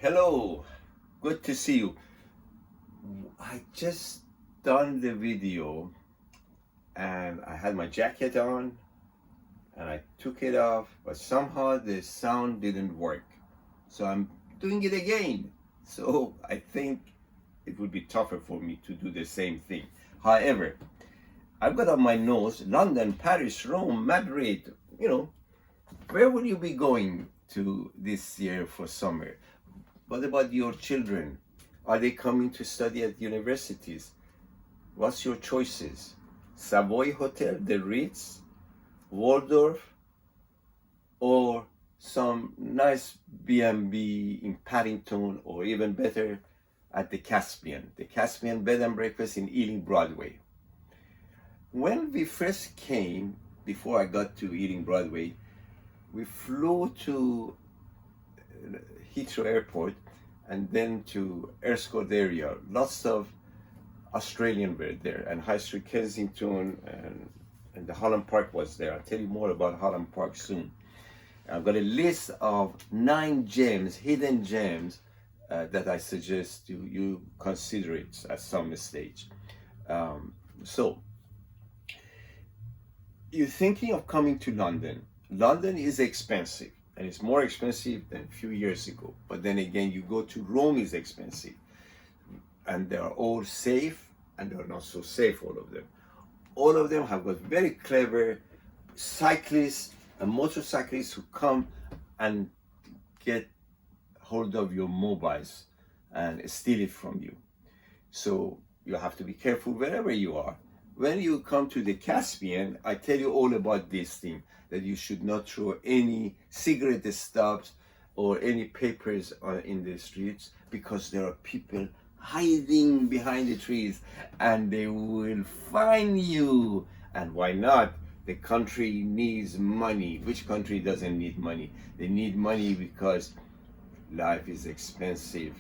Hello, good to see you. I just done the video and I had my jacket on and I took it off, but somehow the sound didn't work. So I'm doing it again. So I think it would be tougher for me to do the same thing. However, I've got on my nose London, Paris, Rome, Madrid. Where will you be going to this year for summer? What about your children? Are they coming to study at universities? What's your choices? Savoy Hotel, the Ritz, Waldorf, or some nice B&B in Paddington, or even better, at the Caspian Bed and Breakfast in Ealing Broadway. When we first came, before I got to Ealing Broadway, we flew to Heathrow Airport and then to Erscote area. Lots of Australian were there, and High Street Kensington and the Holland Park was there. I'll tell you more about Holland Park soon. I've got a list of 9 gems, hidden gems, that I suggest you consider it at some stage. So, you're thinking of coming to London. London is expensive, and it's more expensive than a few years ago. But then again, you go to Rome, is expensive. And they are all safe, and they're not so safe, all of them. All of them have got very clever cyclists and motorcyclists who come and get hold of your mobiles and steal it from you. So you have to be careful wherever you are. When you come to the Caspian, I tell you all about this thing, that you should not throw any cigarette stubs or any papers in the streets, because there are people hiding behind the trees and they will find you. And why not? The country needs money. Which country doesn't need money? They need money because life is expensive.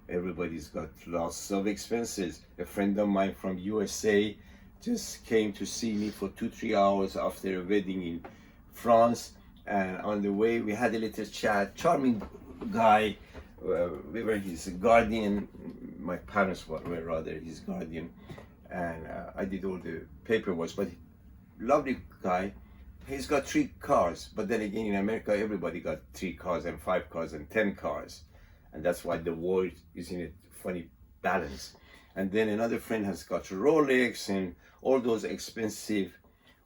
Everybody's got lots of expenses. A friend of mine from USA just came to see me for 2-3 hours after a wedding in France, and on the way we had a little chat. Charming guy. We were his guardian. My parents were rather his guardian, and I did all the paperwork. But lovely guy. He's got 3 cars, but then again, in America, everybody got 3 cars and 5 cars and 10 cars. And that's why the world is in a funny balance. And then another friend has got Rolex and all those expensive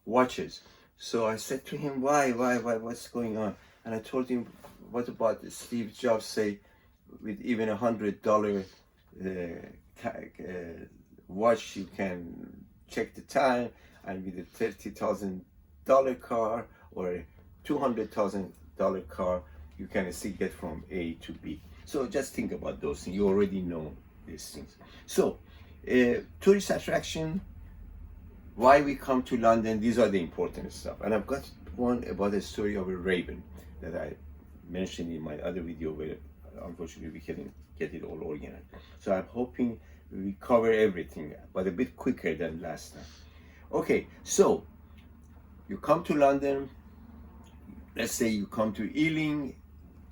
watches. So I said to him, why, what's going on? And I told him, what about Steve Jobs say, with even $100 watch, you can check the time, and with a $30,000 car or a $200,000 car, you can still get from A to B. So just think about those things. You already know these things. So, tourist attraction, why we come to London, these are the important stuff. And I've got one about the story of a raven that I mentioned in my other video, where unfortunately we couldn't get it all organized. So I'm hoping we cover everything, but a bit quicker than last time. Okay, so you come to London, let's say you come to Ealing,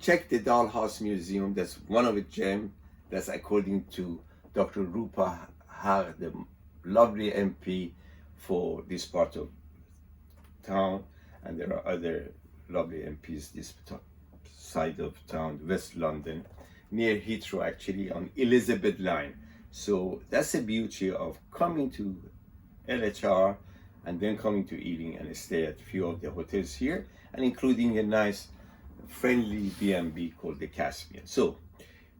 check the Dollhouse Museum. That's one of the gems. That's according to Dr. Rupa Har, the lovely MP for this part of town. And there are other lovely MPs this side of town, West London, near Heathrow, actually, on Elizabeth Line. So that's the beauty of coming to LHR and then coming to Ealing and stay at a few of the hotels here, and including a nice friendly B&B called the Caspian. So,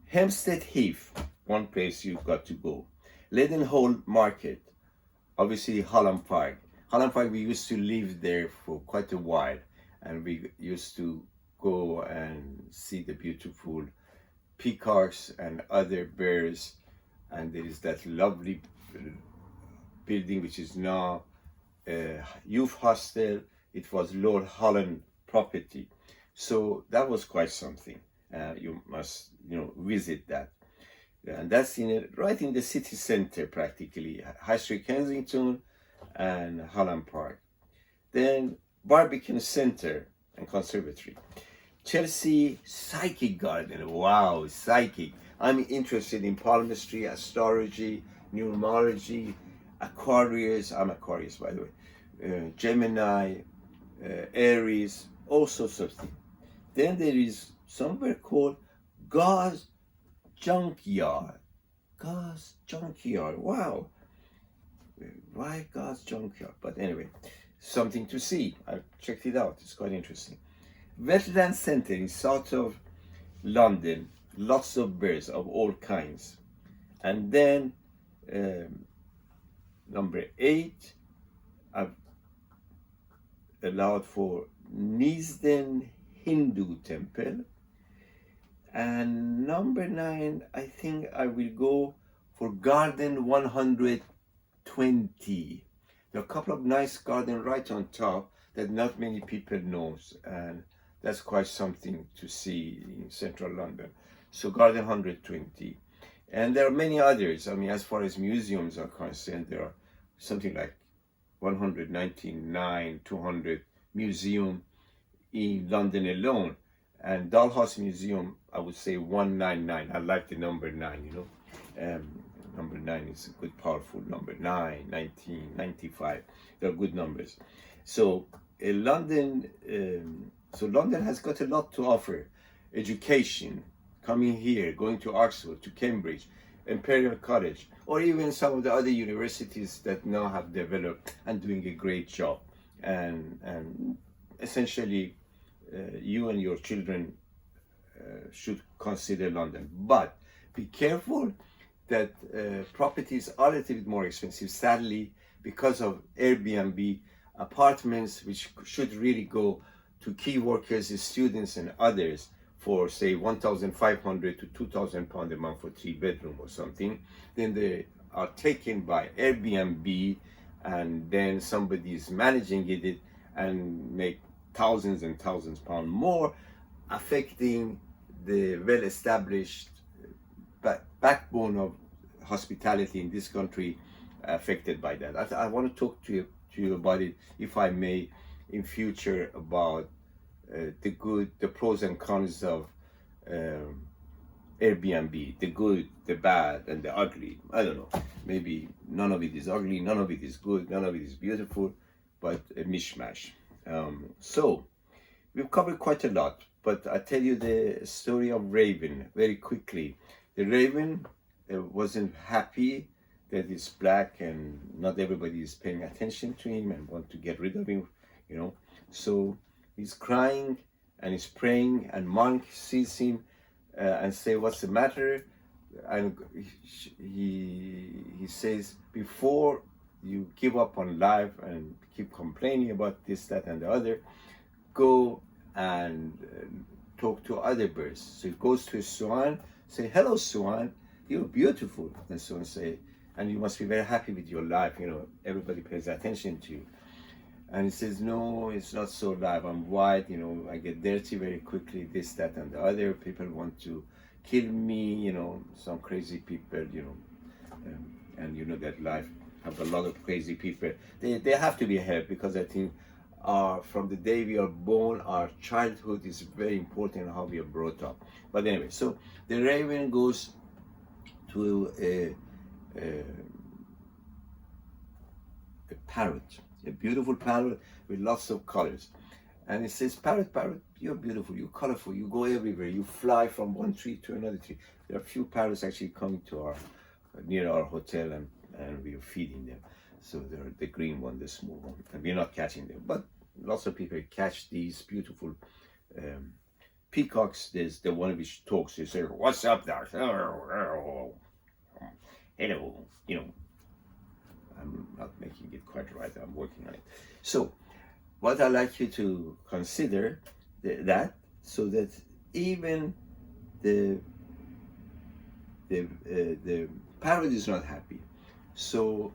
Hampstead Heath, one place you've got to go. Leadenhall Market, obviously Holland Park. Holland Park, we used to live there for quite a while, and we used to go and see the beautiful peacocks and other birds. And there is that lovely building which is now a youth hostel. It was Lord Holland property. So that was quite something. You must, visit that. And that's right in the city center, practically. High Street Kensington and Holland Park. Then Barbican Center and Conservatory. Chelsea Psychic Garden. Wow, psychic. I'm interested in palmistry, astrology, numerology, Aquarius. I'm Aquarius, by the way. Gemini, Aries, all sorts of things. Then there is somewhere called God's Junkyard. God's Junkyard. Wow. Why God's Junkyard? But anyway, something to see. I checked it out. It's quite interesting. Wetland Center is south of London. Lots of birds of all kinds. And then number 8, I've allowed for Neasden Hindu Temple. And number 9, I think I will go for Garden 120. There are a couple of nice gardens right on top that not many people knows, and that's quite something to see in central London. So Garden 120. And there are many others. I mean, as far as museums are concerned, there are something like 199, 200 museums in London alone. And Dalhousie Museum, I would say 199. I like the number 9, you know. Number 9 is a good, powerful number. 9, 19, 95. They're good numbers. So London has got a lot to offer. Education, coming here, going to Oxford, to Cambridge, Imperial College, or even some of the other universities that now have developed and doing a great job. And essentially, you and your children should consider London. But be careful that properties are a little bit more expensive, sadly, because of Airbnb apartments, which should really go to key workers, students, and others for, say, 1,500 to 2,000 pounds a month for 3-bedroom or something. Then they are taken by Airbnb, and then somebody is managing it and make thousands and thousands of pounds more, affecting the well-established backbone of hospitality in this country, affected by that. I want to talk to you about it, if I may, in future, about the pros and cons of Airbnb, the good, the bad, and the ugly. I don't know. Maybe none of it is ugly, none of it is good, none of it is beautiful, but a mishmash. So we've covered quite a lot, but I tell you the story of Raven very quickly. The Raven wasn't happy that he's black and not everybody is paying attention to him and want to get rid of him, you know. So he's crying and he's praying, and monk sees him and say, "What's the matter?" And he says, "Before you give up on life and keep complaining about this, that, and the other, go and talk to other birds." So he goes to a swan, say, "Hello, swan, you're beautiful." And swan say, "And you must be very happy with your life, you know, everybody pays attention to you." And he says, "No, it's not so live. I'm white, you know, I get dirty very quickly, this, that, and the other. People want to kill me, you know, some crazy people, you know, and you know that life have a lot of crazy people. They have to be helped, because I think from the day we are born, our childhood is very important in how we are brought up." But anyway, so the Raven goes to a parrot, a beautiful parrot with lots of colors. And it says, "Parrot, parrot, you're beautiful, you're colorful, you go everywhere, you fly from one tree to another tree." There are a few parrots actually coming to near our hotel, and we are feeding them. So they're the green one, the small one, and we're not catching them. But lots of people catch these beautiful peacocks. There's the one which talks. They say, "What's up there?" Hello, you know. I'm not making it quite right. I'm working on it. So what I'd like you to consider that, so that even the parrot is not happy. So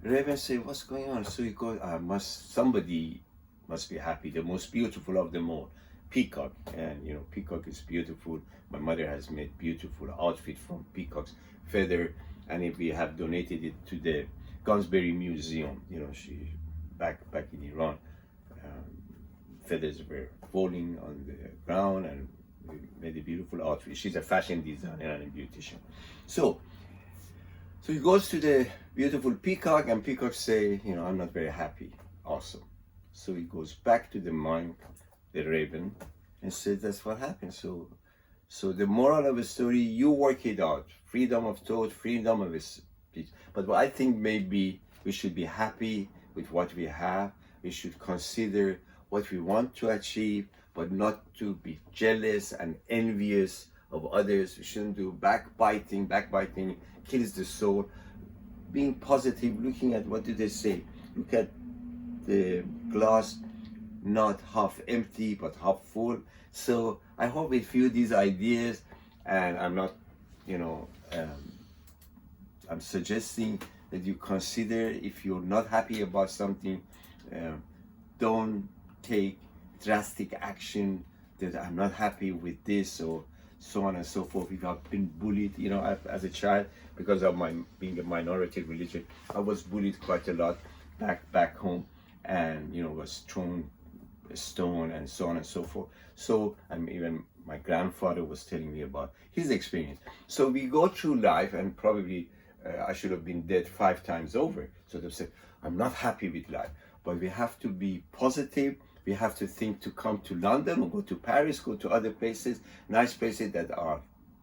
Raven say, "What's going on?" So he goes, somebody must be happy. The most beautiful of them all, peacock. And you know, peacock is beautiful. My mother has made beautiful outfit from peacock's feather, and if we have donated it to the Gunsbury Museum, you know, she back in Iran, feathers were falling on the ground, and we made a beautiful outfit. She's a fashion designer and a beautician. So he goes to the beautiful peacock, and peacock say, I'm not very happy. Awesome. So he goes back to the mine, the raven, and says, that's what happened. So the moral of the story, you work it out. Freedom of thought, freedom of speech. But I think maybe we should be happy with what we have. We should consider what we want to achieve, but not to be jealous and envious of others. We shouldn't do backbiting. Backbiting kills the soul. Being positive, looking at, what do they say? Look at the glass, not half empty, but half full. So I hope with you these ideas, and I'm not, I'm suggesting that you consider, if you're not happy about something, don't take drastic action that I'm not happy with this, or so on and so forth. If I've been bullied, as a child, because of my being a minority religion, I was bullied quite a lot back home, and was thrown a stone and so on and so forth. So, and even my grandfather was telling me about his experience. So we go through life, and probably I should have been dead 5 times over. So they say, I'm not happy with life. But we have to be positive. We have to think to come to London or go to Paris, go to other places, nice places that are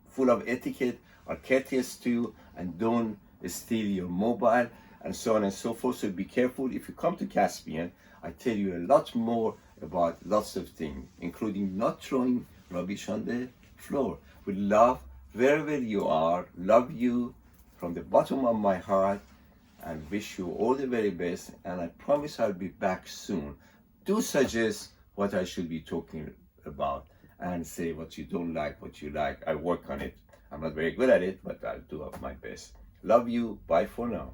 full of etiquette, are courteous to you, and don't steal your mobile, and so on and so forth. So be careful. If you come to Caspian, I tell you a lot more about lots of things, including not throwing rubbish on the floor. With love, wherever you are, love you from the bottom of my heart, and wish you all the very best. And I promise I'll be back soon. Do suggest what I should be talking about, and say what you don't like, what you like. I work on it. I'm not very good at it, but I'll do my best. Love you. Bye for now.